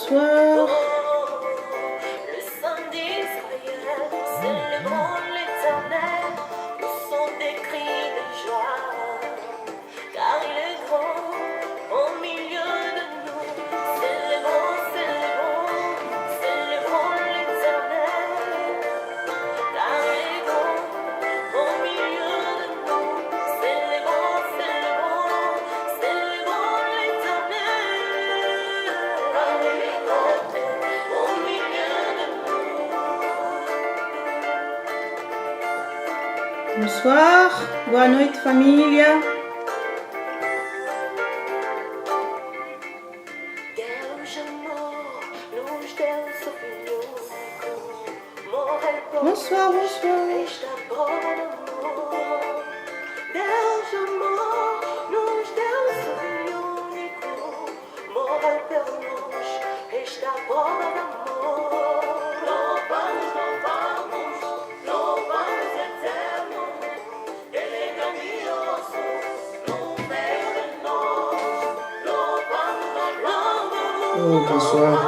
bonsoir. Le Saint d'Israël, célébrons l'Éternel, le son des cris de joie, car il est grand au milieu de nous. Célébrons, célébrons, célébrons l'Éternel, car il est grand au milieu de nous. Célébrons, célébrons, célébrons l'Éternel, car il est grand au milieu de nous. Bonsoir, boa noite família. Bonsoir, bonsoir. Oh, bonsoir.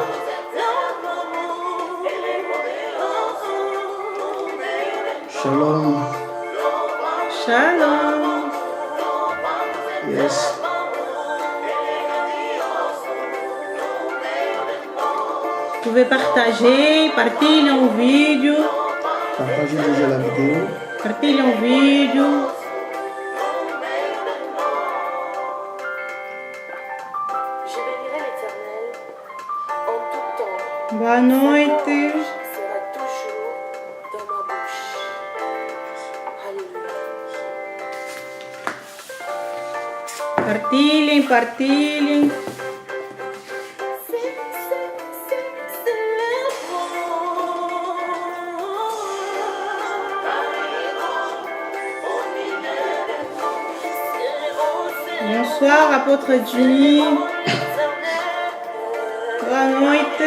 Shalom. Shalom. Yes. Vous pouvez partager, partilhem o vídeo. Partagez déjà la vidéo. Partilhem o vídeo. Je bénirai l'Éternel en tout temps. Boa noite. Sera toujours dans ma bouche. Alléluia. Partilhem, partilhem. Bonsoir, apôtre Jimmy. Boa noite.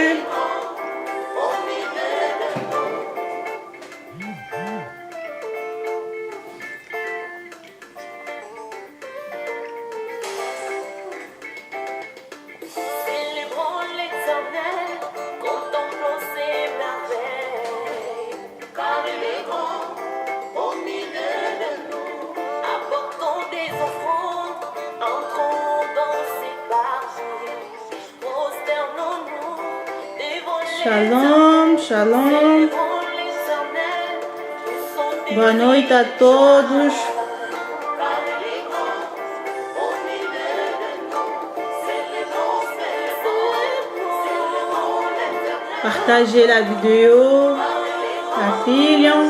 Célébrons l'Éternel, contemplons ses merveilles, car il est grand au milieu de nous. Apportons des offrandes, entrons dans ses parvis, prosternons-nous devant Shalom, shalom. l'Éternel, le son des Boa noite a todos. car il est grand au milieu de nous. Célébrons, célébrons l'Éternel. Partagez la vidéo. Partilhem.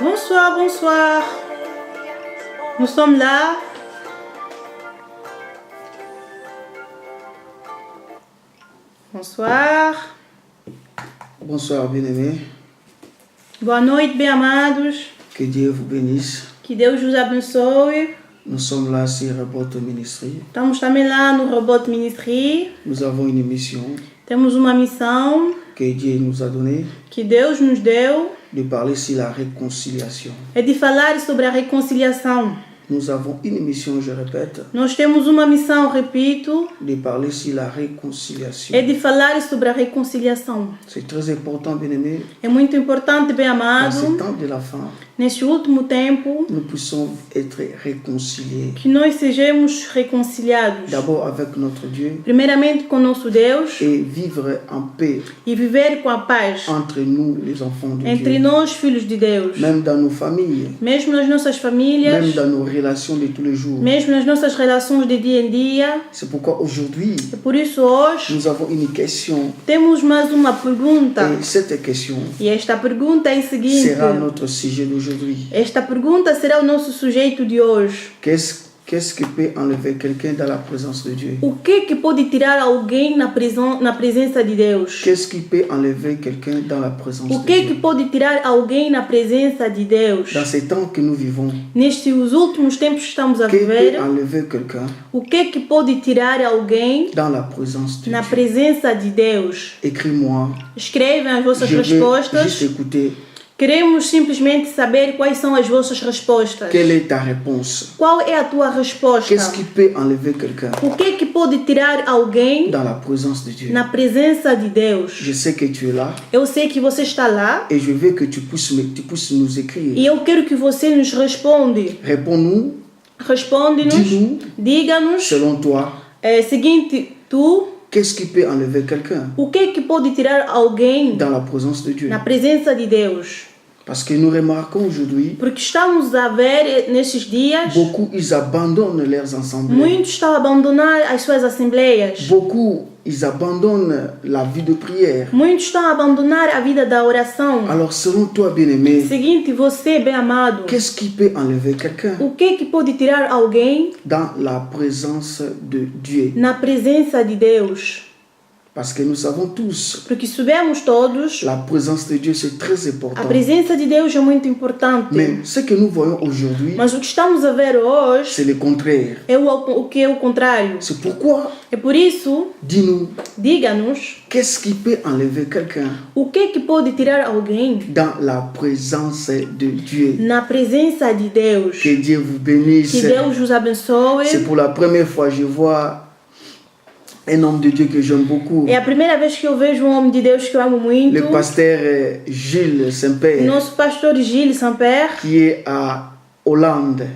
Bonsoir, bonsoir. Nous sommes là. Bonsoir. Bonsoir, bien-aimés. Boa noite, bem amados. Que Dieu vous bénisse. Que Deus vos abençoe. Nous sommes là sur Robot Ministry. Estamos também lá no Robot Ministry. Nous avons une mission Temos uma missão que Dieu nous a donnée que Deus nos deu. de parler sur la réconciliation. É de falar sobre a reconciliação. Nous avons une mission, je répète, Nós temos uma missão, repito, de parler sur la réconciliation. é de falar sobre a reconciliação. C'est très important, bien-aimés, É muito importante, bem dans amado, ce temps de la fin, neste último tempo, nous puissions être réconciliés. que nós sejamos reconciliados. D'abord avec notre Dieu Primeiramente com nosso Deus et vivre en paix e viver com a paz entre nous, les enfants de entre Dieu. nós, filhos de Deus. Même dans nos familles, Mesmo nas nossas famílias, même dans nos relations de tous les jours. mesmo nas nossas relações de dia em dia. C'est pourquoi aujourd'hui, E por isso hoje nous avons une question. temos mais uma pergunta. Et cette question E esta pergunta é a seguinte. sera notre sujet d'aujourd'hui. Esta pergunta será o nosso sujeito de hoje. Qu'est-ce qu'est-ce qui peut enlever quelqu'un dans la présence de Dieu? O que pode tirar alguém na presença de Deus? Qu'est-ce qui peut enlever quelqu'un dans la présence O de que Dieu? pode tirar alguém na presença de Deus? Dans ces temps que nous vivons, Nestes últimos tempos que estamos a que peut viver, enlever quelqu'un o que pode tirar alguém dans la présence de na Dieu? presença de Deus? Écris-moi. Escrevem as vossas Je veux juste respostas. écouter. Queremos simplesmente saber quais são as vossas respostas. Quelle est ta réponse? Qual é a tua resposta? Qu'est-ce qui peut enlever quelqu'un O que pode tirar alguém dans la présence de Dieu? na presença de Deus? Je sais que tu es là Eu sei que você está lá et je veux que tu puisses nous écrire. e eu quero que você nos responde. Réponds-nous, Responde-nos, dis-nous, diga-nos. selon toi, Seguinte, tu, qu'est-ce qui peut enlever quelqu'un o que pode tirar alguém dans la présence de Dieu? na presença de Deus? Parce que nous remarquons aujourd'hui, Porque estamos a ver nesses dias, beaucoup, ils abandonnent leurs assemblées. muitos estão a abandonar as suas assembleias. Beaucoup, ils abandonnent la vie de prière. Muitos estão a abandonar a vida da oração. Alors, selon toi, bien-aimé, Seguinte, você, bem amado, qu'est-ce qui peut enlever quelqu'un o que pode tirar alguém dans la présence de Dieu? na presença de Deus? Parce que nous savons tous, Porque sabemos todos, la présence de Dieu, c'est très a important. presença de Deus é muito importante. Mais ce que nous voyons aujourd'hui, Mas o que estamos a ver hoje c'est le contraire. é o que é o contrário. C'est pourquoi, É por isso, dis-nous, diga-nos, qu'est-ce qui peut enlever quelqu'un o que pode tirar alguém dans la présence de Dieu? na presença de Deus? Que Dieu vous Que bénisse. Deus os abençoe. C'est pour la première fois que je vois un homme de Dieu que j'aime beaucoup. É a primeira vez que eu vejo um homem de Deus que eu amo muito. Le pasteur Gilles Saint-Père, Nosso pastor Gilles Saint-Père, qui est à Hollande,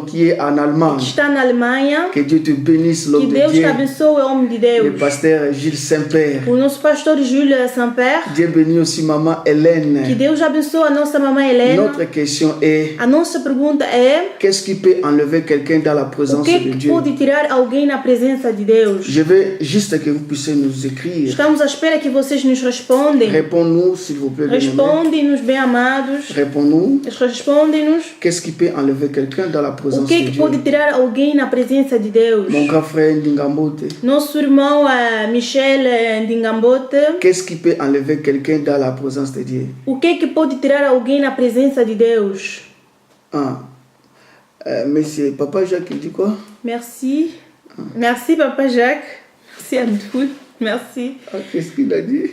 qui est en que Allemagne. está na Alemanha. Que Dieu te bénisse, Que l'homme de Deus te Dieu. abençoe, homem de Le Deus. pasteur Gilles Saint-Père. O nosso pastor Júlio Saint-Père. Dieu bénisse aussi maman Que Hélène. Deus abençoe a nossa mamãe Helena. Notre question est, A nossa pergunta é: qu'est-ce qui peut enlever quelqu'un dans la o présence de que Dieu? pode tirar alguém na presença de Deus? Je veux juste que vous puissiez nous écrire. Estamos à espera que vocês nos respondem. Réponds-nous, s'il vous plaît. bien-aimés. Respondem-nos, bem amados. Réponds-nous. Respondem-nos. Qu'est-ce qui peut enlever quelqu'un dans la O présence de que Dieu? pode tirar alguém na presença de Deus? Mon grand frère Ndingambote. Nosso irmão Michel Ndingambote. Qu'est-ce qui peut enlever quelqu'un dans la présence de Dieu? O que pode tirar alguém na presença de Deus? Monsieur Papa Jacques, il dit quoi? Merci. Merci, Papa Jacques. Merci, Abdoul. Merci. Qu'est-ce qu'il a dit?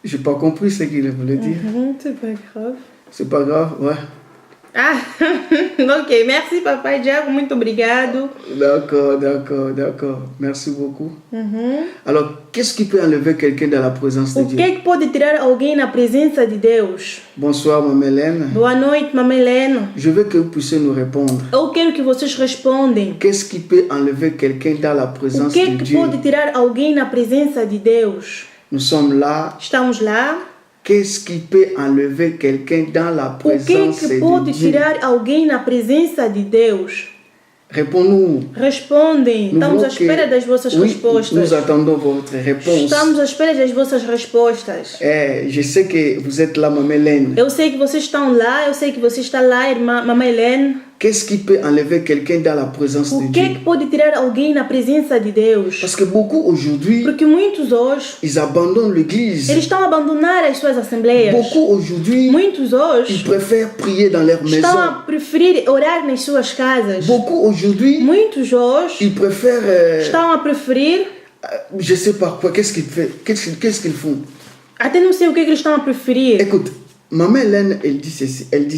J'ai pas compris ce qu'il voulait dire. C'est pas grave. C'est pas grave, ouais. Ah, ok. Merci, Papa Jacques. Muito obrigado. D'accord. Merci beaucoup. Alors, qu'est-ce qui peut enlever quelqu'un dans la présence de O Dieu? que pode tirar alguém na presença de Deus? Bonsoir, Maman Hélène. Boa noite, Mamãe Helena. Je veux que vous puissiez nous répondre. Eu quero que vocês respondem. Qu'est-ce qui peut enlever quelqu'un dans la O présence de que Dieu? pode tirar alguém na presença de Deus? Nous sommes là. Estamos lá. Qu'est-ce qui peut enlever quelqu'un dans la O présence que de pode Dieu? tirar alguém na presença de Deus? Réponds-nous. Respondem. Nous Estamos à voulons que- espera das vossas Oui, respostas. nous attendons votre réponse. Estamos à espera das vossas respostas. Je sais que vous êtes là, Maman Hélène. Eu sei que vocês estão lá, eu sei que você está lá, irmã, Mamãe Helene. Qu'est-ce qui peut enlever quelqu'un dans la présence de O Dieu? que pode tirar alguém na presença de Deus? Parce que beaucoup aujourd'hui, Porque muitos hoje, ils abandonnent l'église. eles estão a abandonar as suas assembleias. Beaucoup aujourd'hui, Muitos ils hoje préfèrent prier dans leur estão a maison. preferir orar nas suas casas. Beaucoup aujourd'hui, Muitos hoje ils préfèrent, estão a preferir, je sais pas quoi, qu'est-ce qu'ils font? até não sei o que eles estão a preferir. Écoute, Maman Hélène, elle dit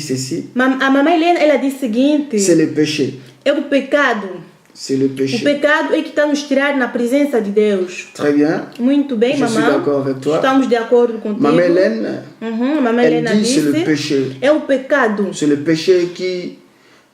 ceci, A mamãe Helena, ela diz o seguinte: c'est le péché. é o pecado. C'est le O péché. pecado é que está nos tirar na presença de Deus. Très bien. Muito bem, Je suis mamãe. d'accord avec toi. Estamos de acordo contigo. Maman Hélène, Mamãe elle Helena dit c'est le disse: péché. é o pecado. C'est le péché qui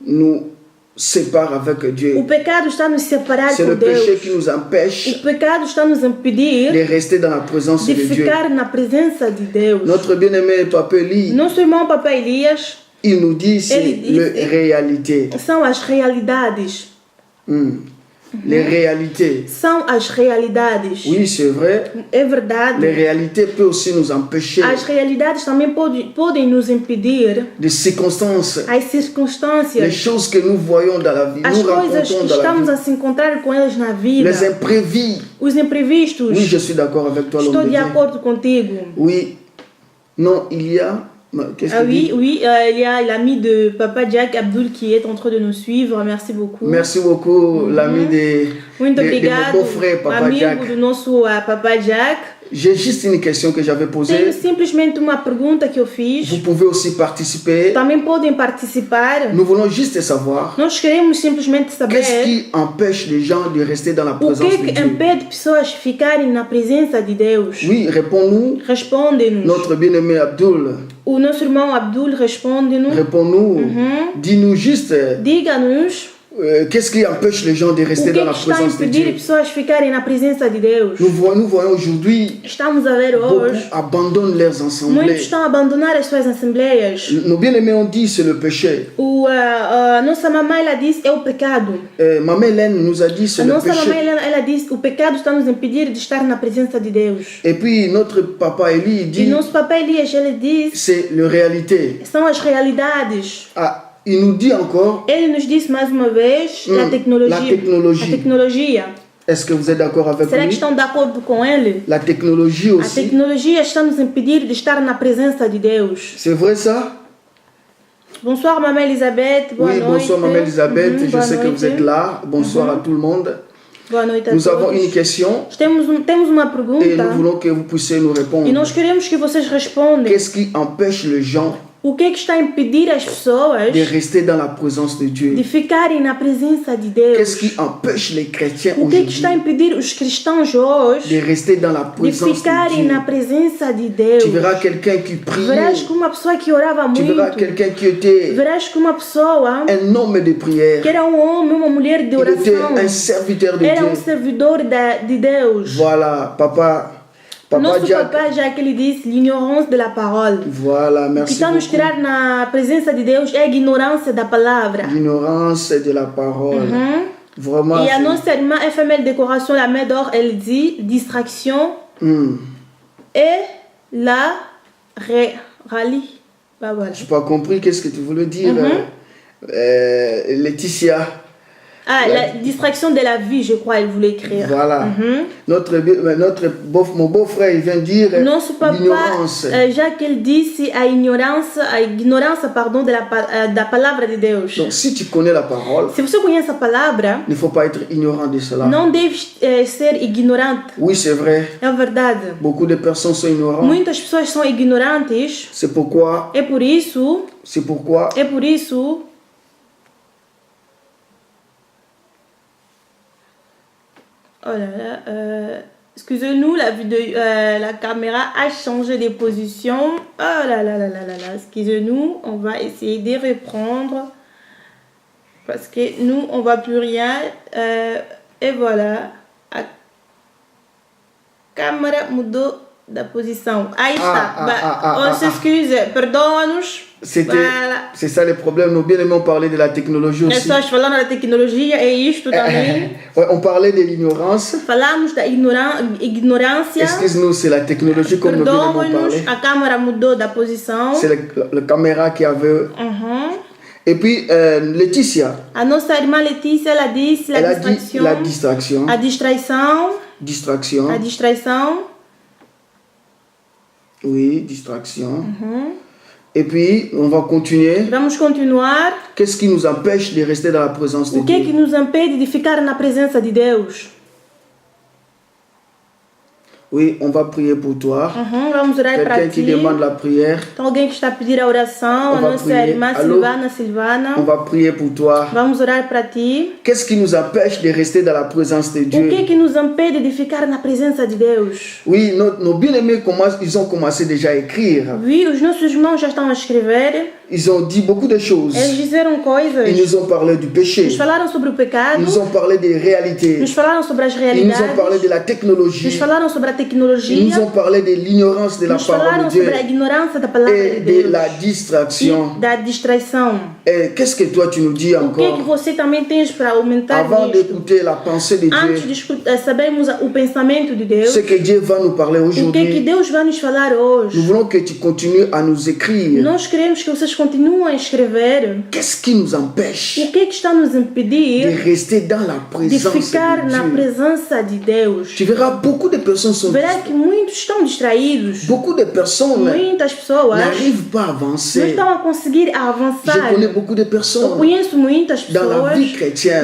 nous sépare avec Dieu. O pecado está a nos separar C'est com le péché Deus. qui nous empêche O pecado está a nos impedir de rester dans la présence de de Dieu. ficar na presença de Deus. Notre bien-aimé Papa Eli, Nosso irmão Papai Elias il nous dit c'est Ele disse- la réalité. são as realidades. les réalités. são as realidades. Oui, c'est vrai. É verdade. Les réalités peuvent aussi nous empêcher As realidades também podem nos impedir. des circonstances, As les circunstâncias, choses que nous voyons dans la vie, as nous coisas que rencontrons dans la estamos vie, a se encontrar com elas na vida, les imprévus. os imprevistos. Oui, je suis d'accord avec toi, Estou l'homme de de Dieu. acordo contigo. Oui, non, il y a. Qu'est-ce Ah qu'il dit? oui, il y a l'ami de Papa Jack, Abdul, qui est en train de nous suivre. Merci beaucoup. Merci beaucoup, l'ami de Muito mon obrigado, beau-frère, Papa Jack. amigo do nosso Papa Jack. J'ai juste une question que j'avais Tenho posée. simplesmente uma pergunta que eu fiz. Vous pouvez aussi participer. Também podem participar. Nous voulons juste savoir Nós queremos simplesmente saber qu'est-ce qui empêche les gens de rester dans la o présence que de que Dieu. impede pessoas de ficarem na presença de Deus. Oui, réponds-nous. Responde-nos. Notre bien-aimé Abdul, O nosso irmão Abdul responde-nos. réponds-nous. Dis-nous juste Diga-nos qu'est-ce qui empêche les gens de o rester que dans la está a présence de impedir Dieu. pessoas de ficarem na presença de Deus. Nous voyons aujourd'hui, Estamos a ver beaucoup hoje, abandonnent leurs muitos assemblées. estão a abandonar as suas assembleias. Nos bien-aimés ont dit c'est le péché. Nossa mamãe ela disse é o pecado. Maman Hélène nous a dit c'est A le nossa mamãe péché. ela disse o pecado está nos impedir de estar na presença de Deus. Et puis notre papa Eli E dit nosso papai Elias ele diz c'est la réalité. são as realidades. Ah, il nous dit encore, Ele nos disse mais uma vez a La tecnologia. tecnologia. A tecnologia. est-ce que vous êtes d'accord avec Será que lui? estão de acordo com ele? La technologie A aussi. tecnologia está nos impedir de estar na presença de Deus. C'est vrai ça? Bonsoir Maman Elisabeth, boa Oui, noite. bonsoir Maman Elisabeth, je boa sais que noite. vous êtes là. Bonsoir à tout le monde. Boa noite a Nous avons todos. une question Temos uma et pergunta nous voulons que vous puissiez nous répondre. e nós queremos que vocês respondam. Qu'est-ce qui empêche les gens O que é que está a impedir as pessoas de rester dans la présence de Dieu? de ficarem na presença de Qu'est-ce Deus? qui empêche les chrétiens O que é que aujourd'hui está a impedir os cristãos hoje de rester dans la de présence de ficarem Dieu? na presença de Deus? Tu verras quelqu'un qui prie, Verás que uma pessoa que orava tu muito, verras quelqu'un qui était verás que uma pessoa un homme de prière, que era um homem, uma mulher de il était oração, un serviteur de era um Dieu. servidor de Deus. Voilà, Papa Nosso Jack. papai já que ele disse l'ignorance de la parole. Voilà, O que merci está nos beaucoup. tirar na presença de Deus é a ignorância da palavra. L'ignorance de la parole. Vraiment. E a c'est- nossa irmã FML Décoration, la main d'or, elle dit distraction Hmm. et la rallye. Bah voilà. Je n'ai pas compris qu'est-ce que tu voulais dire. Laetitia. Ah, la distraction de la vie, je crois, elle voulait écrire. Voilà. Mon beau-frère, il vient dire Nosso papa, l'ignorance. já que ele disse a ignorância, pardon, da palavra de Deus. Donc, si tu connais la parole, Se você conhece a palavra, il ne faut pas être ignorant de cela. não deve ser ignorante. Oui, c'est vrai. É verdade. Beaucoup de personnes sont ignorantes. Muitas pessoas são ignorantes. C'est pourquoi, É por isso, oh là là, excusez-nous, la caméra a changé de position. Oh là là là là là là, excusez-nous, on va essayer de reprendre parce que nous, on va plus rien. Et voilà, a câmera mudou da posição. Aí está. On s'excuse, perdoa-nos. Voilà. C'est ça le problème. Nous bien aimons parler de la technologie É aussi. só falando da tecnologia, é isto também. Ouais, on parlait de l'ignorance. Falamos da ignorância. Excuse-nous, c'est la technologie comme nous bien aimons Perdoa-nos, parler. a câmera mudou da posição. C'est la caméra qui avait. Et puis, Laetitia, A nossa irmã Letícia, ela disse elle la a dit distração. la distraction. A distração. Distraction. A distração. Oui, distraction. Et puis, on va continuer. Vamos continuar. Qu'est-ce qui nous empêche de rester dans la présence de O que é que Dieu? nos impede de ficar na presença de Deus? Oui, on va prier pour toi. Vamos orar para Quelqu'un qui ti. demande la prière, Então, alguém que está a pedir a oração, On a va nossa prier. irmã Allô? Silvana. on va prier pour toi. Vamos orar para ti. Qu'est-ce qui nous empêche de rester dans la présence de O que é Dieu? que nos impede de ficar na presença de Deus? Oui, nos bien-aimés, ils ont commencé déjà à écrire. Oui, os nossos irmãos já estão a escrever. Ils ont dit beaucoup de choses. Eles disseram coisas. Ils nous ont parlé du péché. Nos falaram sobre o pecado. Ils nous ont parlé des réalités. Nos falaram sobre as Ils realidades. nous ont parlé de la Nos technologie. falaram sobre a Ils tecnologia. nous ont parlé de l'ignorance de la Nos parole falaram de Dieu sobre a ignorância da palavra de et de Deus. la distraction. E da distração. Et qu'est-ce que toi tu nous dis O que é que encore você também tens para aumentar avant nisto? d'écouter la pensée de Antes Dieu? de sabermos o pensamento de Deus, Ce que Dieu va nous parler o que é que aujourd'hui. Deus vai nos falar Nous hoje? voulons que tu continues à nous écrire. Nós queremos que vocês continuem a escrever. Qu'est-ce qui nous empêche O que é que está a nos de impedir rester dans la de présence ficar de na Dieu? presença de Deus? Tu verras, beaucoup de personnes sont Verá que muitos estão distraídos. beaucoup de personnes Muitas pessoas n'arrivent pas à não avancer. estão a conseguir Je avançar. connais beaucoup de Eu personnes conheço muitas dans la pessoas vie chrétienne.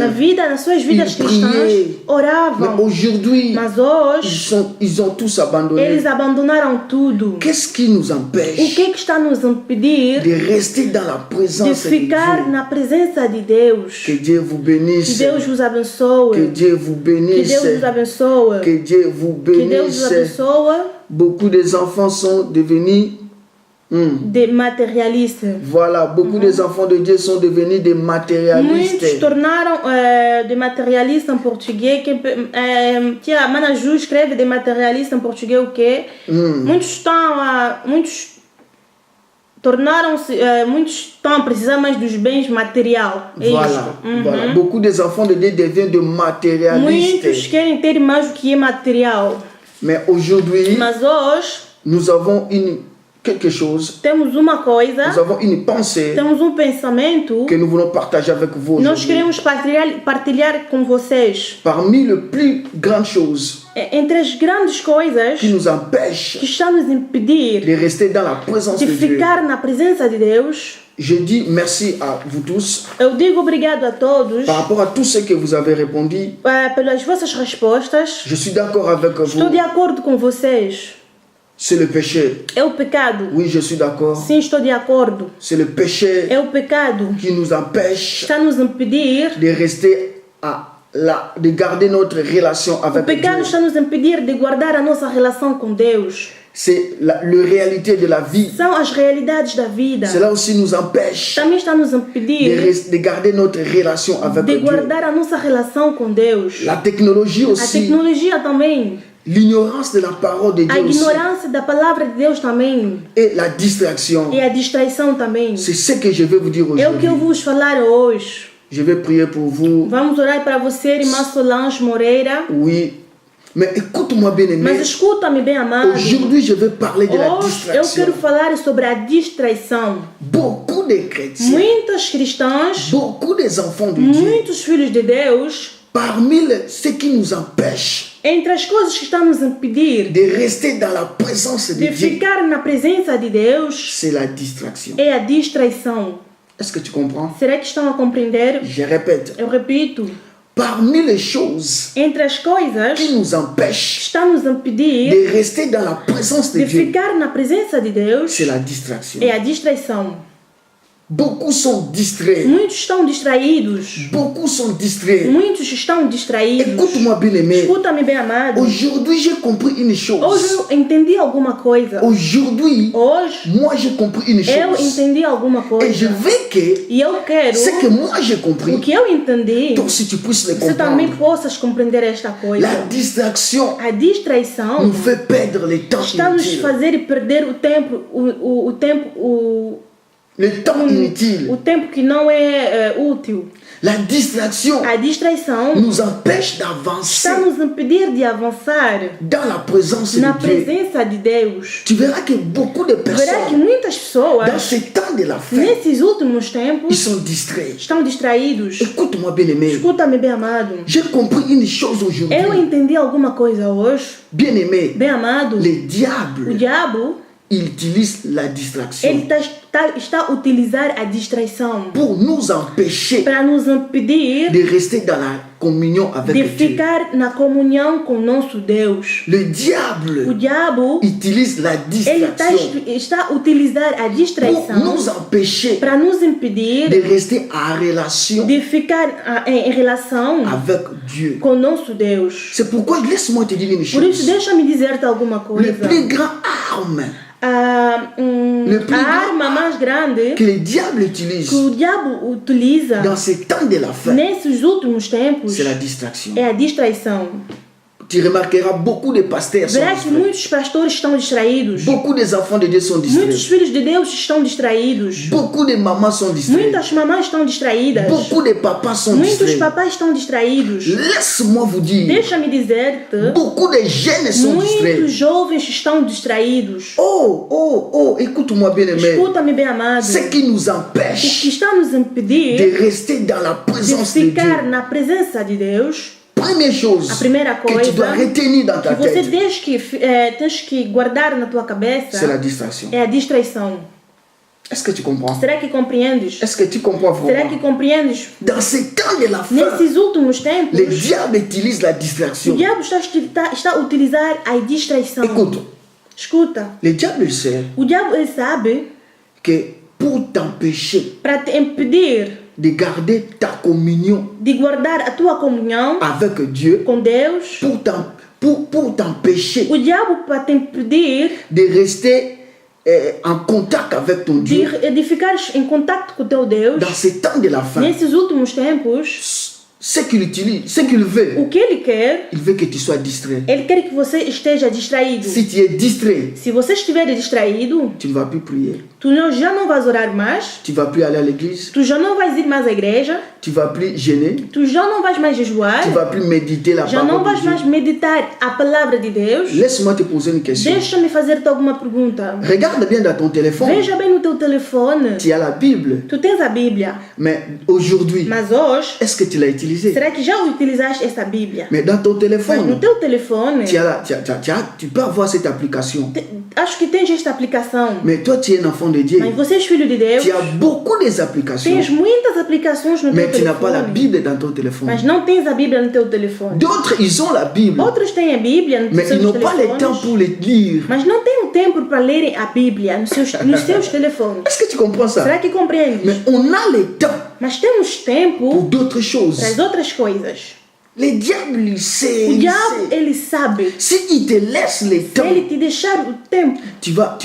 nas suas vidas Ils cristãs, priaient. Mais oravam, aujourd'hui, mas hoje ils ont tous abandonné. eles abandonaram tudo. Qu'est-ce qui nous O empêche que é que está a nos impedir de rester dans la de présence de ficar Dieu? na presença de Deus? Que Dieu vous Que bénisse. Deus vos abençoe. Que Dieu vous Que bénisse. Deus vos abençoe. Que Dieu vous Que Deus vos bénisse. abençoe. Beaucoup des enfants sont devenus De materialista. voilà, beaucoup des enfants de Dieu sont devenus des matérialistes. Muitos tornaram de materialista em português. Tia Mana Ju escreve de materialista em português o quê? Muitos tornaram-se, muitos estão a precisar mais dos bens material. É Voilà, isto. voilà. Beaucoup des enfants de Dieu deviennent de Muitos matérialistes. querem ter mais do que é material. Mais aujourd'hui, Mas hoje nous avons quelque chose, temos uma coisa, nous avons une pensée temos pensamento que nous voulons partager avec vous nós aujourd'hui. queremos partilhar com vocês. Parmi les plus grandes choses Entre as grandes coisas qui nous empêchent que estão nos impedir de rester dans la présence de de Dieu, ficar na presença de Deus, je dis merci à vous tous eu digo obrigado a todos par rapport à tout ce que vous avez répondu. pelas vossas respostas. Je suis d'accord avec Estou vous. de acordo com vocês. C'est le péché. É o pecado. Oui, je suis d'accord. Sim, estou de acordo. C'est le péché É o pecado qui nous empêche que está a nos impedir. de rester de garder notre relation O avec pecado Dieu. está a nos impedir de guardar a nossa relação com Deus. C'est la réalité de la vie. São as realidades da vida. Cela aussi nous empêche Também está a nos impedir de garder notre relation avec de Dieu. guardar a nossa relação com Deus. La technologie A aussi, tecnologia também. l'ignorance de la parole de A Dieu aussi, ignorância da palavra de Deus também. et la distraction. E a distraição também. C'est ce que je vais vous dire É o que eu aujourd'hui. vou vos falar hoje. Je vais prier pour vous. Vamos orar para você, irmã Solange Moreira. Oui. Mais écoute-moi bien aimé. Mas escuta-me bem, amado. Aujourd'hui, je vais parler de la Hoje eu distraction. quero falar sobre a distraição. Beaucoup de chrétiens, Muitos cristãos, beaucoup des enfants de Dieu, muitos filhos de Deus, parmi ce qui nous empêche entre as coisas que estão a nos impedir de rester dans la présence de de Dieu, ficar na presença de Deus c'est la distraction. é a distraição. Est-ce que tu comprends? Será que estão a compreender? Je répète, Eu repito, parmi les choses entre as coisas qui que nous empêchent estão a nos impedir de rester dans la présence de de Dieu, ficar na presença de Deus c'est la distraction. é a distraição. Beaucoup sont distraits. Muitos estão distraídos. Beaucoup sont distraits. Muitos estão distraídos. Écoute-moi bien aimé. Escuta-me bem, amado. Aujourd'hui, j'ai compris une Hoje chose. eu entendi alguma coisa. Aujourd'hui, Hoje moi, j'ai compris une eu chose. entendi alguma Et je coisa. veux que E eu quero ce que moi j'ai o compris, que eu entendi, toi aussi tu puisses le você também comprendre. possas compreender esta coisa. La distraction A distraição nous fait perdre le temps está a nos inutile. fazer perder o tempo, Le temps inutile. o tempo que não é útil. La distraction A distraição nous empêche d'avancer está a nos impedir de avançar dans la présence na de Dieu. presença de Deus. Tu verras que beaucoup de Verá que personnes, muitas dans pessoas, ce temps de la fin, nesses últimos ils tempos, sont distraits. estão distraídos. Écoute-moi bien aimé. Escuta-me, bem amado. J'ai compris une chose Eu aujourd'hui. entendi alguma coisa hoje. Bien aimé, Bem amado, le o diable, diabo il utilise la ele distraction está a utilizar a distraição pour nous empêcher para nos impedir de rester dans la communion avec de Dieu. ficar na comunhão com nosso Deus. Le O diable diabo utilise la ele distraction está a utilizar a pour distraição nous empêcher para nos impedir de rester en relation de ficar em relação avec Dieu. com nosso Deus. C'est pourquoi, laisse-moi te dire une Por isso, chose. deixa-me dizer-te alguma Le coisa. plus grand arme A le plus a grand arma mais grande que le diable utilise que o diabo utiliza dans ces temps de la fin, nesses últimos tempos c'est la distraction. é a distraição. Tu remarqueras beaucoup de pasteurs sont Verá que distraits. muitos pastores estão distraídos. Beaucoup des enfants de Dieu sont Muitos distraits. filhos de Deus estão distraídos. Beaucoup de mamans sont distraits. Muitas mamães estão distraídas. Beaucoup de papas sont Muitos distraits. papais estão distraídos. Laisse-moi vous dire, Deixa-me dizer-te, beaucoup de jeunes sont muitos distraits. jovens estão distraídos. Oh, écoute-moi bien aimé. Escuta-me bem amado. Ce qui nous O que empêche está nos impedir de rester dans la de présence de ficar Dieu. na presença de Deus, Première chose a primeira que tu coisa dois retenir dans ta que você tête, tens que guardar na tua cabeça c'est la distraction. é a distraição. Est-ce que tu comprends? Será que compreendes? Est-ce que tu comprends Será que vraiment? compreendes? Dans ces temps de la fin, Nesses últimos tempos, le diable utilise la o distraction. diabo está a utilizar a distraição. Écoute, Escuta, le diable sait o diabo ele sabe que pour t'empêcher para te impedir de garder ta communion de guardar a tua comunhão avec Dieu, com Deus, pour t'empêcher o diabo para te impedir de rester en contact avec ton Dieu de ficares em contato com o teu Deus. dans ces temps de la fin. Nesses últimos tempos, Ce qu'il utilise, ce qu'il veut, o que ele quer, il veut que tu sois distrait. ele quer que você esteja distraído. Si tu es distrait, Se você estiver distraído, tu ne vas plus prier. tu já não vais orar mais, Tu ne vas plus aller à l'église. tu já não vais ir mais à igreja, Tu ne vas plus jeûner. tu já não vais mais jejuar, Tu ne vas plus méditer la já não parole vais de mais Dieu. meditar a palavra de Deus. Laisse-moi te poser une question. Deixa-me fazer-te alguma pergunta. Regarde bien dans ton téléphone. Veja bem no teu telefone. Tu as la Bible. Tu tens a Bíblia, Mais aujourd'hui, mas hoje, est-ce que tu l'as utilisée? será que já utilizaste essa Bíblia? Mais dans ton Mas no téléphone, teu telefone, tu peux avoir cette application. acho que tens esta aplicação. Mais toi, tu es un enfant de Dieu. Mas você é filho de Deus, Tu as beaucoup des applications. tens muitas aplicações no Mais teu tu n'as pas la telefone. Bible dans ton téléphone. Mas não tens a Bíblia no teu telefone. D'autres, ils ont la Bible. Outros têm a Bíblia nos Mais ils seus n'ont pas le temps telefones. pour les lire. Mas não têm o tempo para lerem a Bíblia nos seus telefones. Est-ce que tu comprends ça? Será que compreendes? Mais on a le temps Mas temos tempo pour d'autres choses. para as outras coisas. Le diable, il sait. O il diabo, sait. ele sabe. Si il te laisse le Se temps, ele te deixar o tempo, tu vas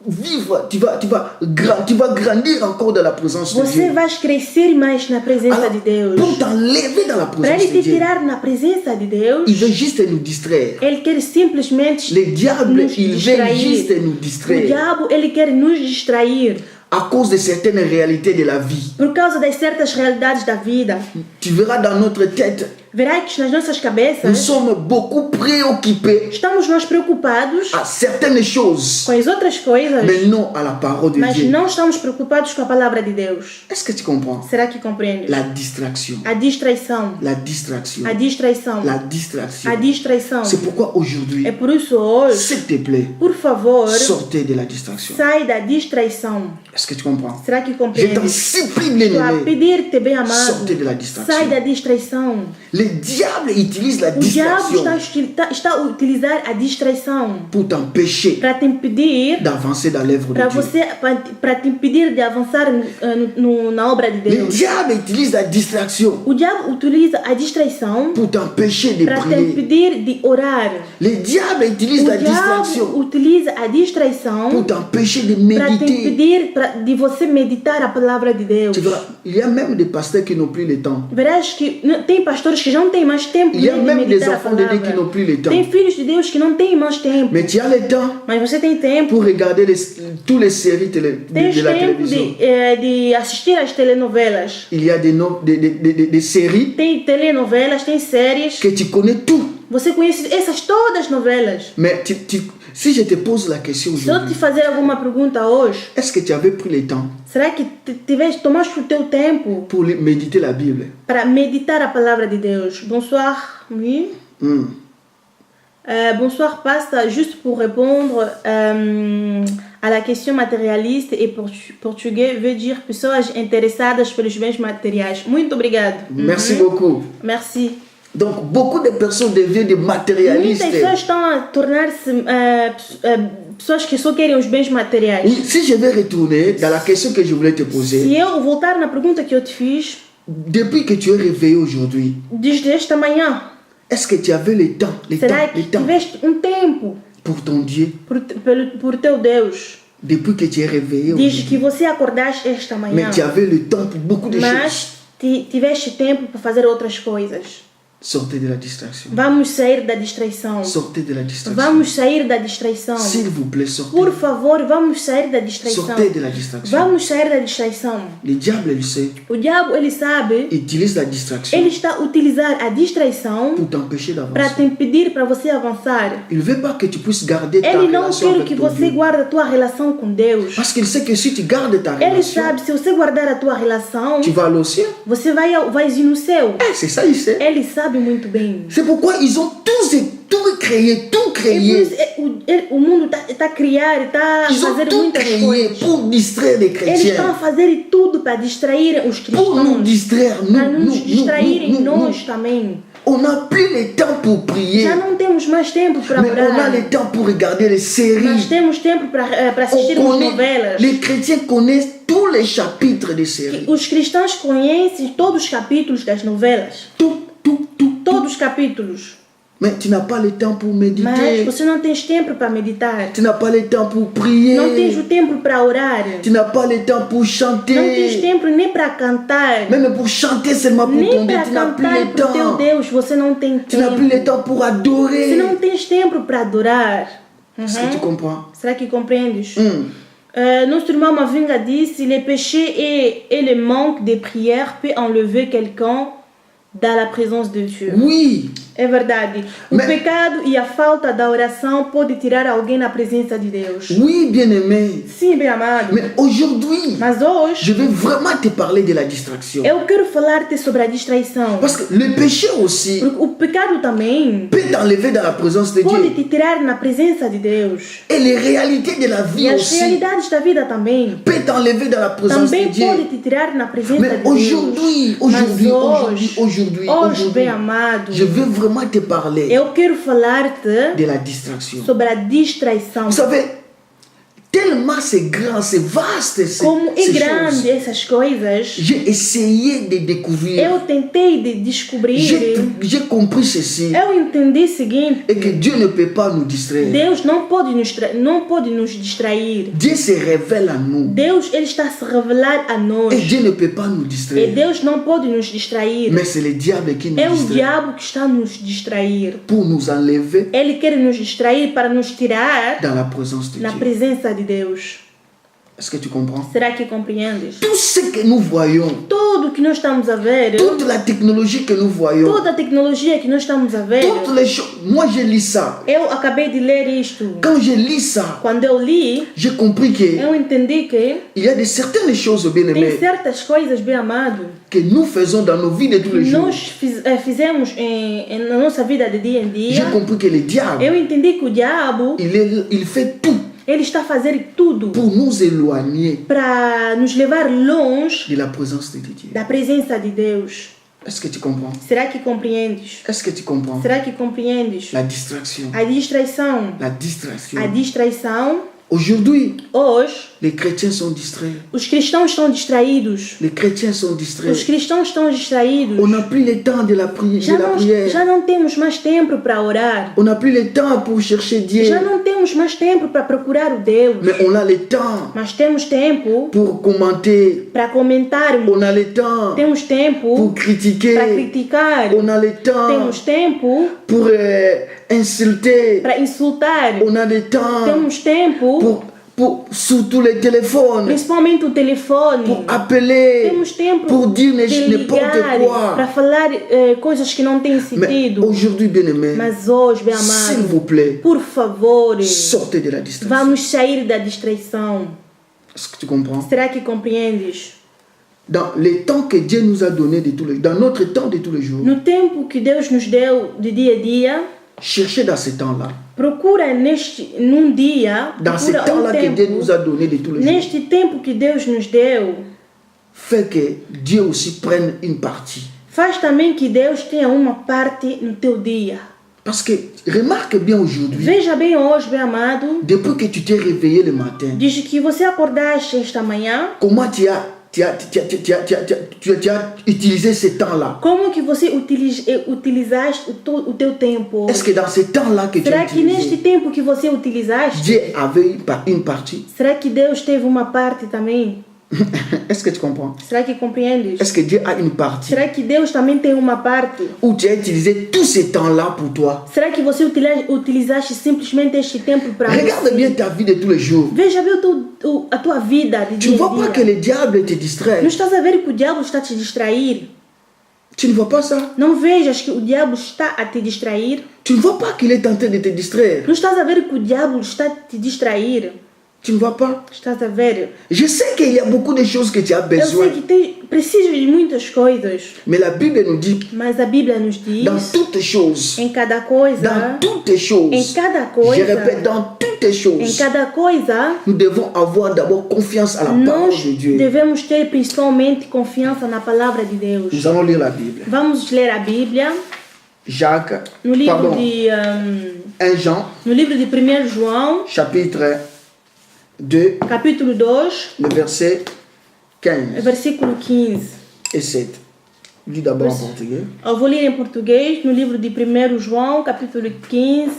vivre, tu vas grandir encore dans la présence de você Dieu. vai crescer mais na presença Alors, de Deus. pour t'enlever dans la Para présence ele de te Dieu, tirar na presença de Deus, il veut juste nous distraire. ele quer simplesmente Le diable, nos il veut distrair. juste nous O distraire diabo, ele quer nos distrair à cause de certaines réalités de la vie. por causa das certas realidades da vida. Tu verras dans notre tête, Verá que nas nossas nous cabeças sommes beaucoup préoccupés estamos nós preocupados à certaines choses, com as outras coisas, mais non à la parole de mas Dieu. não estamos preocupados com a palavra de Deus. Est-ce que tu comprends? Será que compreendes? La distraction. A distraição. La distraction. A distraição. La distraction. A distraição. C'est pourquoi aujourd'hui, É por isso hoje, s'il te plaît, por favor, sortez de la distraction. sai da distraição. Est-ce que tu comprends? Será que Je t'en compreendes? supplie, Estou a bien-aimé, pedir-te, bem amado, sortez de la sai distraction. da distraição. Le diable utilise la O diabo distraction está a utilizar a distraição pour t'empêcher para te impedir, d'avancer dans l'œuvre de Dieu. para te impedir de avançar na obra de Le Deus. diable utilise la distraction O diabo utiliza a distraição pour t'empêcher de para te prier. impedir de orar. Le diable utilise O la diabo distraction utiliza a distraição pour t'empêcher de para te méditer. impedir de você meditar a palavra de Deus. Tu verras, il y a même des pasteurs qui n'ont plus le temps. Verás que tem pastores que já não têm mais tempo Il y a de même des meditar a enfants de Dieu qui palavra. n'ont plus le temps. Tem filhos de Deus que não têm mais tempo. Mais tu as le temps Mas você tem tempo. pour regarder toutes les séries Tens de la tempo télévision. de assistir às telenovelas. Il y a des séries Tem telenovelas, tem séries. que tu connais tout. Você conhece essas todas as novelas. Mais si je te pose la question Se eu te aujourd'hui, fazer alguma pergunta hoje, est-ce que tu avais pris le temps será que tomaste o teu tempo pour méditer la Bible? para meditar a palavra de Deus? Bonsoir, oui. Bonsoir, passa juste pour répondre à la question matérialiste e português veut dire pessoas interessadas pelos bens materiais. Muito obrigado. Merci beaucoup. Merci. Donc, beaucoup de personnes deviennent des matérialistes. Muitas pessoas estão a tornar-se pessoas que só querem os bens materiais. Oui, si je vais retourner dans la question que je voulais te Se poser, eu voltar na pergunta que eu te fiz, depuis que tu es réveillé aujourd'hui, desde esta manhã, est-ce que tu avais será que tiveste tempo pour ton Dieu? por teu Deus? depuis que tu es réveillé Diz aujourd'hui. que você acordaste esta manhã, Mais tu avais le temps pour beaucoup de choses. mas tiveste tempo para fazer outras coisas. Sortez de la distraction. Vamos sair da distraição. Sortez de la distraction. Vamos sair da distraição. S'il vous plaît, sortez. Por favor, vamos sair da distraição. Sortez de la distraction. Vamos sair da distraição. Le diable, il sait, O diabo, ele sabe, utilise la distraction ele está a utilizar a distraição pour t'empêcher para d'avancer. te impedir para você avançar. Il ne veut pas que tu puisses garder ta Ele não relation quer avec que ton você Dieu. guarde a tua relação com Deus. Parce qu'il sait que si tu gardes ta Ele relation, sabe, se você guardar a tua relação, tu vas aller au ciel. você vai ir no céu. C'est ça, il sait. Ele sabe muito bem. C'est pourquoi ils ont tout créé, tout É por créé. isso, o mundo está a criar, está a Ils ont fazer tout muitas créé coisas. pour distraire les Eles estão a chrétiens. fazer tudo para distrair os Pour nous cristãos, distraire, para nous, nos distraírem nous. nós também. On n'a plus le temps pour prier. Já não temos mais tempo para Mais on a orar. le temps pour regarder les Nós séries. temos tempo para On assistirmos connaît, novelas. les chrétiens connaissent tous les chapitres des séries. Os cristãos conhecem todos os capítulos das novelas. Tout. Todos os capítulos. Mais tu n'as pas le temps pour Mas méditer. você não tens tempo para meditar. Tu n'as pas le temps pour prier. Não tens o tempo para orar. Tu n'as pas le temps pour Não tens chanter. tempo nem para cantar. Même pour chanter seulement pour Nem ton Dieu, para tu n'as plus cantar le para o teu temps. Deus você não tem Tu n'as plus le tempo. temps pour Você adorer. não tens tempo para adorar. Est-ce que tu comprends? Será que compreendes? Hmm. Notre irmão Mavinga disse: le péché et le manque de prière peut enlever quelqu'un dans la présence de Dieu. Oui. É verdade. O Mas- pecado e a falta da oração pode tirar alguém da presença de Deus. Oui, bien-aimé. Sim, bem amado. Mais aujourd'hui, Mas hoje je vais vraiment te parler de la distraction. eu quero falar-te sobre a distraição. Parce que le péché aussi Porque o pecado também peut t'enlever dans la présence de pode Dieu. te tirar na presença de Deus. Et les réalités de la vie E as aussi realidades da vida também. peut t'enlever dans la présence de Também Dieu. pode te tirar na presença Mais de Deus. aujourd'hui, Bem amado, je veux vraiment te parler eu quero falar-te de la distraction. sobre a distraição. Vous savez, tellement c'est grand, c'est vaste, Como é ces grande choses. essas coisas, J'ai essayé de découvrir. eu tentei de descobrir, J'ai compris ceci. eu entendi o seguinte: Et que Dieu ne peut pas nous distraire. Deus não pode nos distrair. Dieu se révèle à nous. Deus, ele está a se revelar a nós. Et Dieu ne peut pas nous E distraire. Deus não pode nos distrair. Mais c'est le diable qui nous É o distrait diabo que está a nos distrair. pour nous enlever Ele quer nos distrair para nos tirar dans la présence de na Dieu. presença de Deus. Est-ce que tu comprends? Será que compreendes? Tout ce que nous voyons, Tudo que nós estamos a ver, toute la technologie que nous voyons, toda a tecnologia que nós estamos a ver, toutes les choses. Moi, je lis ça. eu acabei de ler isto. Quand je lis ça, Quando eu li, j'ai compris qu'il eu entendi que y a de certaines choses, bien tem aimées, certas coisas, bem amado, que nous faisons dans nos vies de tous les jours. nós fizemos na nossa vida de dia em J'ai dia. compris que le diable, Eu entendi que o diabo, il fait tout ele está a fazer tudo pour nous éloigner para nos levar longe de la présence de Dieu. da presença de Deus. Est-ce que tu comprends? Será que compreendes? Est-ce que tu comprends? Será que compreendes? La distraction. A distraição. La distraction. A distraição. Aujourd'hui, Hoje, les chrétiens sont distraits. os cristãos estão distraídos. Les chrétiens sont Os distraits. cristãos estão distraídos. On n'a plus le temps de la prière. Já não temos mais tempo para orar. On n'a plus le temps pour chercher Dieu. Já não temos mais tempo para procurar o Deus. Mais on a le temps Mas temos tempo pour commenter. para comentarmos. On a le temps Temos tempo pour para critiquer. criticar. On a le temps Temos tempo pour insulter. para insultar. On a le temps Temos tempo, surtout les téléphones, principalmente o telefone. pour appeler, Temos tempo pour dire de n'importe ligar quoi. para falar coisas que não têm Mais sentido. aujourd'hui, bien-aimé, Mas hoje, bem s'il amado, vous plaît, por favor, sortez de la distraction. vamos sair da distraição. Est-ce que tu comprends? Será que compreendes? Dans les temps que Dieu nous a donné de tous les dans notre temps de tous les jours, No tempo que Deus nos deu de dia a dia, cherchez dans ce temps-là, procura num dia, dans ce procura temps-là que Dieu tempo, nous a donné de tous les jours, neste tempo que Deus nos deu, fait que Dieu aussi prenne une partie. faz também que Deus tenha uma parte no teu dia. Parce que remarque bien aujourd'hui, Veja bem hoje, bem amado, depuis que tu t'es réveillé le matin, diz que você acordaste esta manhã, comment tu as utilisé ce temps-là? Como que você utilizaste o teu tempo? Est-ce que dans ce temps-là que tu Será as que neste utilisé, tempo que você utilizaste, Dieu avait une partie? será que Deus teve uma parte também? Est-ce que tu comprends? Será que compreendes? Est-ce que Dieu a une partie Será que Deus também tem uma parte? où tu as utilisé tout ce temps-là pour toi? Será que você utilizaste simplesmente este tempo para Regarde bien você? ta vie de tous les jours. Veja bem a tua vida de Tu dia ne a vois pas que dia. le diable te distrait. Não estás a ver que o diabo está a te distrair? Tu ne vois pas ça? Não vejas que o diabo está a te distrair? Tu ne vois pas qu'il est en train de te distraire. Não estás a ver que o diabo está a te distrair? Tu ne vois pas? Estás a ver? Je sais qu'il y a beaucoup de choses que tu as Eu besoin. sei que precisas de muitas coisas, Mais la Bible nous dit, mas a Bíblia nos diz, dans toutes choses, em cada coisa, dans toutes choses, em cada je coisa, répète, dans toutes em choses, cada coisa, nous devons avoir d'abord confiance à la parole nós de Dieu. devemos ter principalmente confiança na palavra de Deus. Nous allons lire la Bible. Vamos ler a Bíblia Jacques, no livro pardon, de 1 Jean, no livro de 1 João, chapitre 2, capítulo 2, le verset 15 versículo 15. et 7. Lis d'abord en portugais. Eu vou ler em português no livro de 1 João, capítulo 15,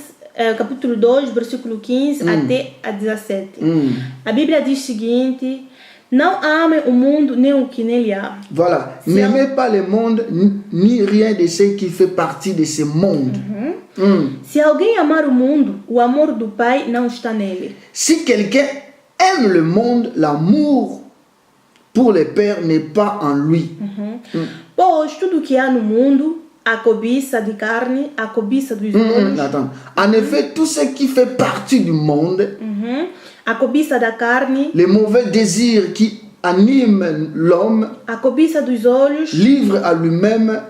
capítulo 2, versículo 15 até a 17. A Bíblia diz o seguinte: não amem o mundo nem o que nele há. Voilà. N'aimez pas le monde ni rien de ce qui fait partie de ce monde. Se alguém amar o mundo, o amor do Pai não está nele. Si quelqu'un aime le monde, l'amour pour le Père n'est pas en lui. Pois tudo que há no mundo, a cobiça de carne, a cobiça dos olhos, Attends. En effet, tout ce qui fait partie du monde, a cobiça da carne, les mauvais désirs qui animent l'homme, a cobiça dos olhos, livre à lui-même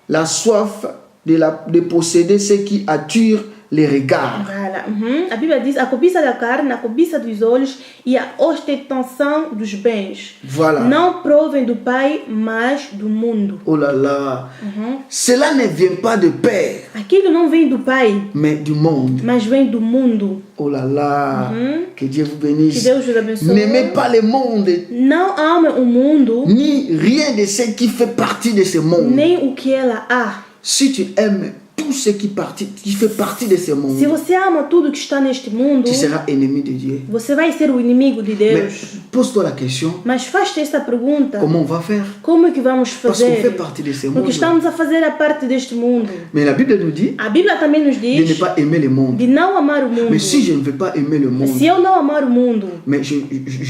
la soif de posséder ce qui attire les regards. Voilà. A Bíblia diz a cobiça da carne, a cobiça dos olhos e a ostentação dos bens. Voilà. Não provém do Pai, mas do mundo. Oh là là. Cela ne vient pas de Père, Aquilo não vem do Pai, mais du monde. mas vem do mundo. Oh là là. Que Dieu vous Que bénisse. Deus os abençoe. N'aimez pas le monde, Não amem o mundo, ni rien de ce qui fait partie de ce monde. nem o que ela há. Si tu aimes tout ce qui fait partie de ce Se monde, você ama tudo que está neste mundo, tu seras ennemi de Dieu. você vai ser o inimigo de Mais Deus. pose-toi la question, Mas faz-te esta pergunta: comment on va faire? como é que vamos Parce qu'on fait fazer? partie de ce Porque monde. estamos a fazer a parte deste mundo. Mais la Bible nous dit A Bíblia também nos de ne diz pas aimer le monde. de não amar o mundo. Mais si je ne veux pas aimer le monde, Se eu não amar o mundo, mais je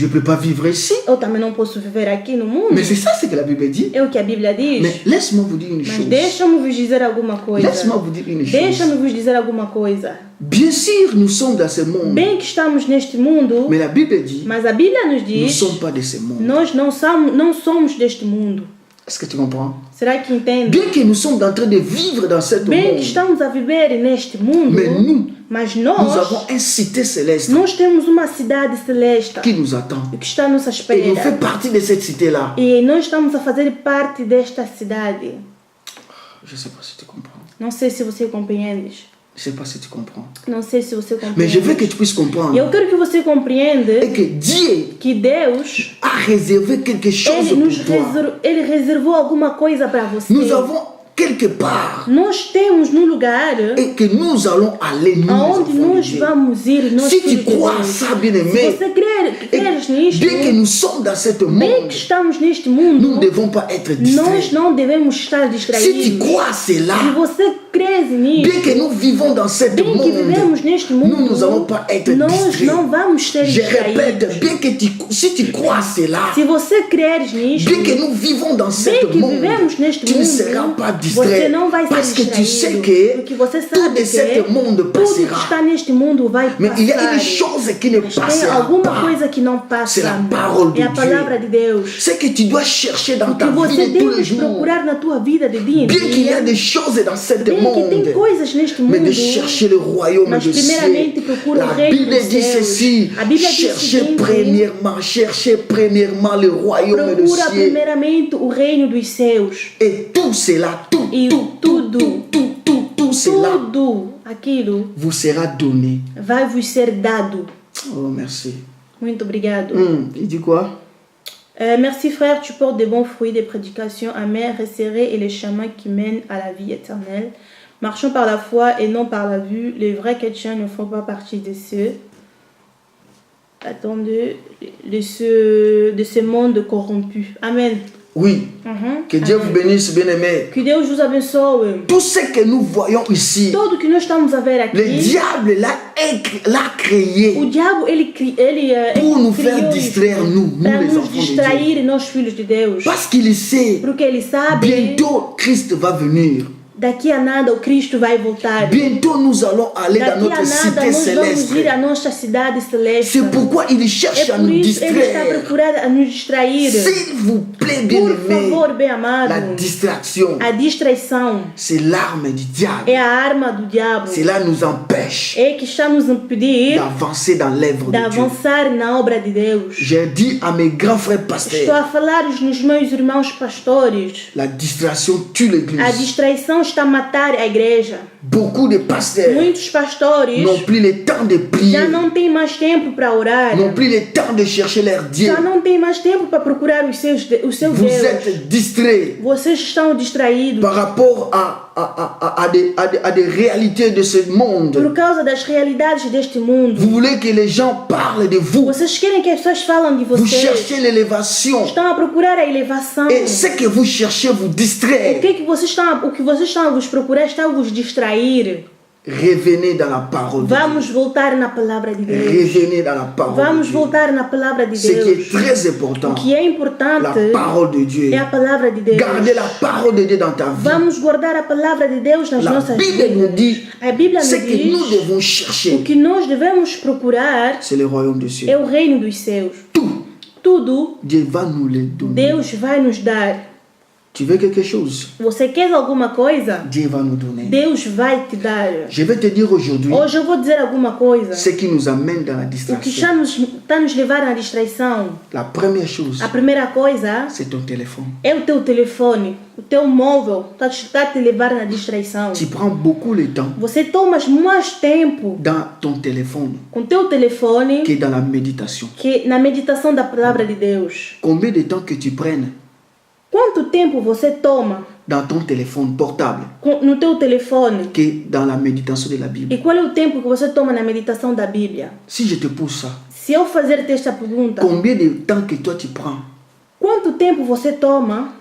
ne peux pas vivre ici. eu também não posso viver aqui no mundo. Mais c'est ça ce que la Bible dit. É o que a Bíblia diz. Mais laisse-moi vous dire une Mas chose. deixa-me vos dizer alguma coisa. Laisse-moi vous dire une chose. Deixa-me vos dizer alguma coisa. Bien sûr, nous sommes dans ce monde. Bem que estamos neste mundo, Mais la Bible dit, mas a Bíblia nos nous ne diz, sommes pas de ce monde. nós não somos deste mundo. Est-ce que tu comprends? Será que entende? Bien que nous sommes en train de vivre dans ce Bem que monde, estamos a viver neste mundo, mais nous, mas nous nós avons un cité céleste nós temos uma cidade celeste qui nous attend. que está à nossa Et nous fait espera. partie de cette cité-là. E nós estamos a fazer parte desta cidade. Je ne sais pas si tu comprends. Não sei se você compreende. Je ne sais pas si tu comprends. Não sei se você Mais je veux compreende. que tu puisses comprendre. E eu quero que você compreenda Et que Dieu que Deus, a réservé quelque chose pour toi. Ele reservou alguma coisa para você. Nous avons quelque part Nós temos num lugar et que nous allons aller, nous, les aonde enfants de nós Dieu. vamos ir. Nós Si tu filhos de crois Deus. ça, bien Se aimé, você creres nisto, bien que nous sommes dans ce bem monde, que estamos neste nous mundo, ne devons pas être nós distraits. não devemos estar Si tu distraídos. crois cela, Se você crês nisto, bien que nous vivons dans ce bem que monde, vivemos neste mundo, nous n'allons pas être nós distraits. não vamos ser Je répète, distraídos. bien que si tu crois cela, Se você creres nisto, bien que nous vivons dans ce bem que monde, vivemos neste tu ne mundo, seras pas você distrait. não vai ser Parce que tu sais distraído. que Porque você tout sabe de ce que monde tudo que passera. está neste mundo vai Mais il y a une passar. chose qui ne Mas tem passera alguma pas. coisa que não passa. C'est la parole de É a Dieu. palavra de Deus. C'est que tu dois chercher dans O que ta você vie de tous les deve jours. procurar na tua vida de dia em Bien qu'il y a dia. des choses dans ce Bem que tem monde, coisas neste mais de mundo. chercher le royaume Mas de Dieu. primeiramente procura La o reino Bible dos dit céus. ceci. A Bíblia diz o Cherchez seguinte: premièrement le royaume de procura Dieu. primeiramente o reino dos céus. Et tout cela, tout cela Tudo aquilo vous sera donné. vai vos ser dado. Oh, merci. Muito obrigado. Il dit quoi? Merci frère, tu portes de bons fruits, des prédications amères, resserrées et les chemins qui mènent à la vie éternelle. Marchons par la foi et non par la vue. Les vrais chrétiens ne font pas partie de ceux, attendez, de ce monde corrompu. Amen. Oui. Que Dieu vous bénisse, bien-aimés. Que Deus vos abençoe. Tout ce que nous voyons ici, Tudo que nós estamos a ver aqui, le diable l'a créé o diabo ele pour nous faire criou distraire, nous para les nos enfants de Dieu. distrair, nós filhos de Deus. Parce qu'il sait, Porque ele sabe, bientôt Christ va venir. daqui a nada o Cristo vai voltar. Bientôt nous allons aller dans Daqui notre a nada cité nós vamos céleste. ir à nossa cidade celeste. C'est pourquoi il cherche É à por nous isso ele está distraire. procurando a nos distrair. S'il vous plaît, Por bien-aimés, favor, bem la amado, distraction, a distraição c'est l'arme du diable. é a arma do diabo. Cela nous empêche É que está nos impedir d'avancer dans l'œuvre de de Dieu. avançar na obra de Deus. J'ai dit à mes grands frères Estou pasteurs, a falar nos meus irmãos pastores. la distraction tue A l'église. distraição está a matar a igreja. Beaucoup de pasteurs Muitos pastores n'ont plus le temps de prier, já não têm mais tempo para orar. n'ont plus le temps de chercher leur Dieu. Já não têm mais tempo para procurar o seu Vous Deus. êtes distraits Vocês estão distraídos par rapport à des réalités de ce monde. por causa das realidades deste mundo. Vous voulez que les gens parlent de vous. Vocês querem que as pessoas falem de Vous vocês. cherchez l'élévation. Estão a procurar a elevação. Et ce que vous cherchez vous distrait. O que vocês estão a vos procurar está a vos distrair. Revenez dans la parole de Dieu. Vamos voltar na palavra de Deus. Revenez dans la parole de Vamos Dieu. voltar na palavra de Ce qui est Deus. très O important, que é importante la parole de Dieu. é a palavra de Deus. Gardez la parole de Dieu dans ta vie. Vamos guardar a palavra de Deus nas La nossas Bible nous vidas. dit A Bíblia ce nos que nous diz devons chercher, o que nós devemos procurar c'est le royaume de Dieu. é o reino dos céus. Tout, Tudo Dieu va nous le donner. Deus vai nos dar. Tu veux quelque chose, Você quer alguma coisa? Dieu va nous donner. Deus vai te dar. Je vais te dire aujourd'hui Hoje eu vou dizer alguma coisa. ce qui nous amène dans la O que distraction. está nos levar na distraição. La première chose, A primeira coisa c'est ton téléphone. é o teu telefone. O teu móvel está a te levar na distraição. Tu prends beaucoup de temps Você toma mais tempo dans ton téléphone com o teu telefone que dans la méditation. que na meditação da palavra de Deus. Combien de temps que tu prennes Quanto tempo você toma dans ton téléphone portable no teu telefone? que dans la méditation de la Bible? E qual é o tempo que você toma na meditação da Bíblia? Si je te pose ça, Se eu fazer esta pergunta, combien de temps que toi tu prends quanto tempo você toma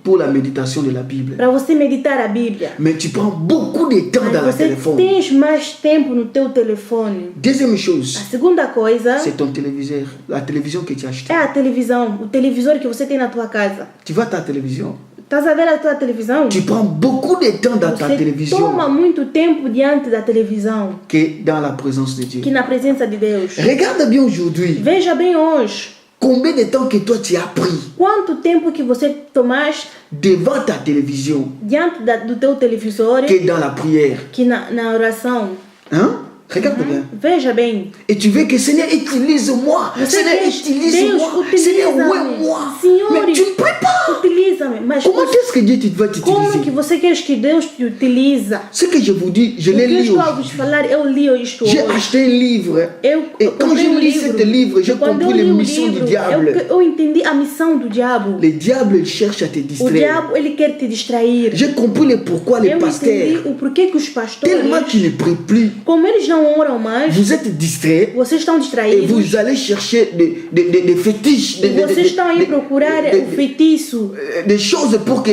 pour la méditation de la Bible? para você meditar a Bíblia? Mais tu prends beaucoup de temps dans Mas le você téléphone. tens mais tempo no teu telefone. Deuxième chose, A segunda coisa c'est ton téléviseur, la télévision que tu as achetée. é a televisão, o televisor que você tem na tua casa. Tu vois ta télévision, Estás a ver a tua televisão? tu prends beaucoup de temps dans ta Você télévision toma muito tempo diante da televisão que dans la présence de Dieu. que na presença de Deus. Regarde bien aujourd'hui, Veja bem hoje, combien de temps que toi tu as pris quanto tempo que você tomaste devant ta télévision diante do teu televisor que dans la prière. que na oração. Hein? Regarde bien. Veja bem. Et tu veux que Seigneur utilise-moi. Você Seigneur quer, utilise-moi. Deus, Seigneur, utiliza-me. ouais, moi. Senhor, Mais tu ne pries pas. utiliza-me. Mas Comment est-ce que Dieu va como que t'utiliser? você quer que Deus te utiliza? Ce que je vous dis, je O l'ai que eu lu estou a vos aujourd'hui. falar, eu li isto J'ai hoje. acheté un livre. Eu Et quand comprei j'ai lu ce livre, j'ai E quando compris eu les li o missions du livro, diable. eu entendi a missão do diabo. Le diable cherche à te O distraire. diabo, ele quer te distrair. J'ai compris le pourquoi les Eu entendi pasteurs, o porquê que os tellement pastores, qu'ils ne prient plus, como eles não oram mais, vous êtes distraits vocês estão et distraídos. vous allez chercher des fétiches, E vocês estão a ir procurar o feitiço. des choses pour que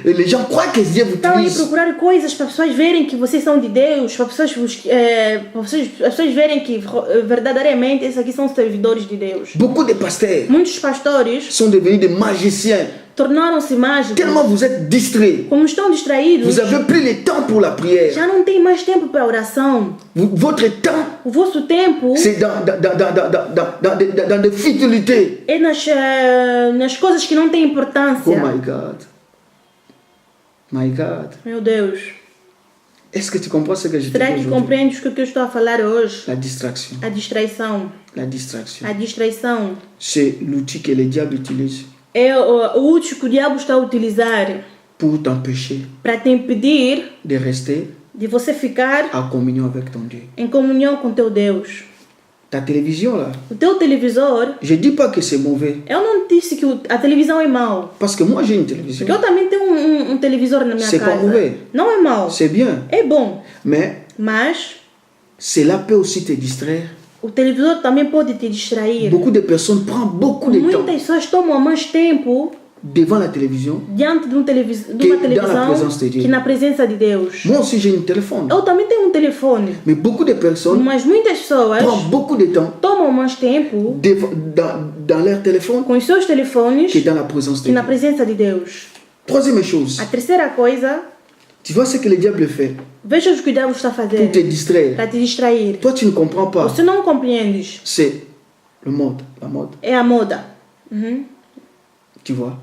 les gens croient que Dieu vous Estão a ir utilise. procurar coisas para as pessoas verem que vocês são de Deus, para as pessoas verem que verdadeiramente esses aqui são servidores de Deus. Beaucoup de pasteurs Muitos pastores sont devenus des magiciens. tornaram-se mágicos. Tellement vous êtes distraits. Como estão distraídos, Vous avez plus le temps pour la prière. já não tem mais tempo para oração. Votre temps, O vosso tempo c'est dans des futilités. é nas coisas que não têm importância. Oh my God. My God. Meu Deus. Est-ce que tu comprends ce que je te dis Será que aujourd'hui? compreendes o que eu estou a falar hoje? La distraction. A distraição. La distraction. A distraição C'est l'outil que le diable utilise é o útil que o diabo está a utilizar pour t'empêcher para te impedir de rester de você ficar en communion avec ton Dieu. em comunhão com teu Deus. Ta télévision là, o teu televisor, je ne dis pas que c'est mauvais. eu não disse que a televisão é mau. Parce que moi j'ai une télévision. Porque eu também tenho um televisor na minha C'est pas casa. mauvais. Não é mau. C'est bien. É bom. Mais Mas cela peut aussi te distraire. o televisor também pode te distrair. Beaucoup de personnes prennent beaucoup de temps Muitas pessoas tomam mais tempo devant la télévision. diante de, de Que uma dans la televisão présence de Dieu. que na presença de Deus. Moi aussi j'ai un téléphone. Eu também tenho um telefone. Mais beaucoup de personnes Mas muitas pessoas prennent beaucoup de temps tomam mais tempo dans leur téléphone com os seus telefones que dans la présence de que na Dieu. presença de Deus. Troisième chose, A terceira coisa, tu vois ce que le diable fait veja os que o diabo está a pour te fazer distraire. para te distrair. Toi tu ne comprends pas. Você não compreendes. C'est le monde, la mode. É a moda. Uhum. Tu vois,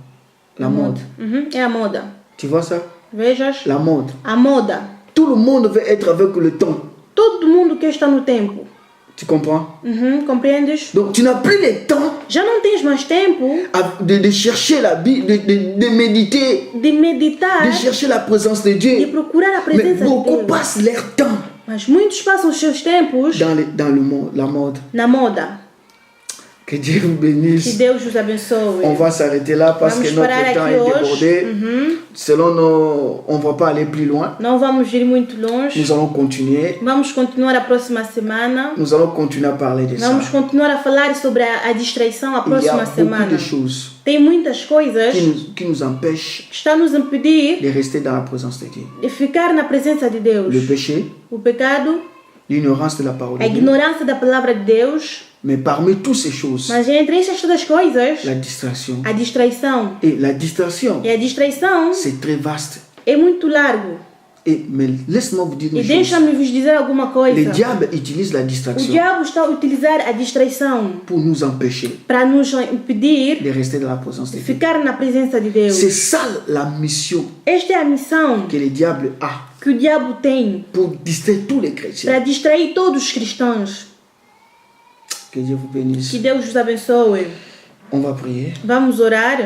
la mode. Uhum. É a moda. Tu vois ça? Vejas? La mode. A moda. Tout le monde veut être avec le temps. Todo mundo quer estar no tempo. Tu comprends? Uhum. Compreendes? Donc tu n'as plus le temps Já não tens mais tempo de chercher la Bible, de méditer, de meditar, de chercher la présence de de Dieu. procurar a Mais presença de beaucoup Deus. passent leur temps Mas muitos passam os seus tempos dans le monde, la mode. na moda. Que Dieu vous Que bénisse. Deus os abençoe. On va s'arrêter là parce Vamos que notre parar temps aqui est hoje. débordé. Uhum. Selon nos, on ne va pas aller plus loin. Não vamos ir muito longe. Nous allons continuer. Vamos continuar a próxima semana. Nous allons continuer à parler de ça. Vamos continuar a falar sobre a distraição a Il y a próxima beaucoup semana. de choses Tem muitas coisas qui nous empêchent que estão nos impedir de rester dans la présence de Dieu. de ficar na presença de Deus. Le péché, O pecado, l'ignorance de la parole a de Dieu. ignorância da palavra de Deus. Mais parmi toutes ces choses, Mas entre estas todas as coisas, la distraction. a distraição. Et la distraction, E a distraição c'est très vaste. é muito largo. Mais laisse-moi vous dire E une chose. deixa-me vos dizer alguma Le coisa. diable utilise la O distraction diabo está a utilizar a distraição pour nous empêcher para nos impedir de rester dans la présence de de Dieu. ficar na presença de C'est Deus. ça la mission Esta é a missão que le diable a que o diabo tem pour distraire tous les chrétiens. para distrair todos os cristãos. Que Dieu vous Que bénisse. Deus os abençoe. On va prier. Vamos orar.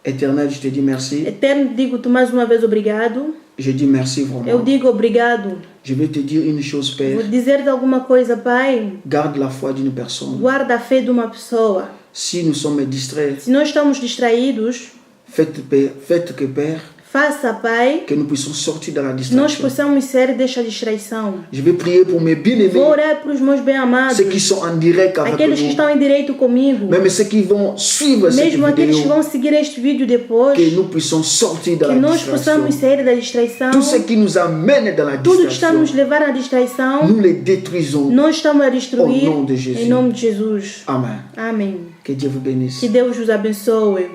Éternel, je te dis merci. Eterno, digo-te mais uma vez obrigado. Je dis merci Eu vraiment. digo obrigado. Je vais te dire une chose, Vou Père. dizer-te alguma coisa, Pai. Garde la foi d'une personne. Guarda a fé de uma pessoa. Si nous sommes distraits, Se nós estamos distraídos, faites que, Père, faça, Pai, que nous puissions sortir de la nós distraction. possamos sair desta distraição. Je vais prier pour mes Vou bien-aimés, orar para os meus bem-amados, ceux qui sont en direct avec aqueles que nous, estão em direito comigo, même ceux qui vont suivre cette mesmo aqueles que vidéo, vão seguir este vídeo depois, que nous puissions sortir de que la nós distraction. possamos sair da distraição. Tout ce qui nous amène dans la Tudo que está a nos distraction, levar à distraição, nous les détruisons. nós estamos a destruir Au nom de Jésus. em nome de Jesus. Amen. Amém. Que Dieu vous bénisse. Que Deus os abençoe.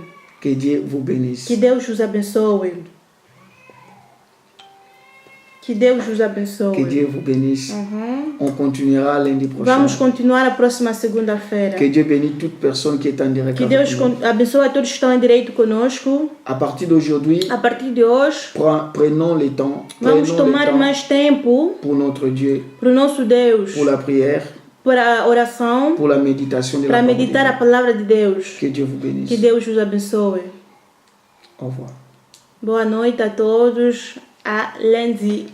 Que Dieu vous bénisse. Que Deus os abençoe. Que Deus os abençoe. Que Dieu vous bénisse. On continuera lundi prochain. Vamos continuar a próxima segunda-feira. Que Dieu bénisse toute personne qui est en direct Que avec Deus nous. abençoe a todos que estão em direito conosco. À partir d'aujourd'hui, A partir de hoje, prenons le temps, vamos prenons tomar le temps mais tempo pour notre Dieu, para o nosso Deus, pour la prière, para a oração, pour la méditation de la para parole de meditar a Dieu. palavra de Deus. Que Dieu vous bénisse. Que Deus os abençoe. Au revoir. Boa noite a todos. A Lenzi.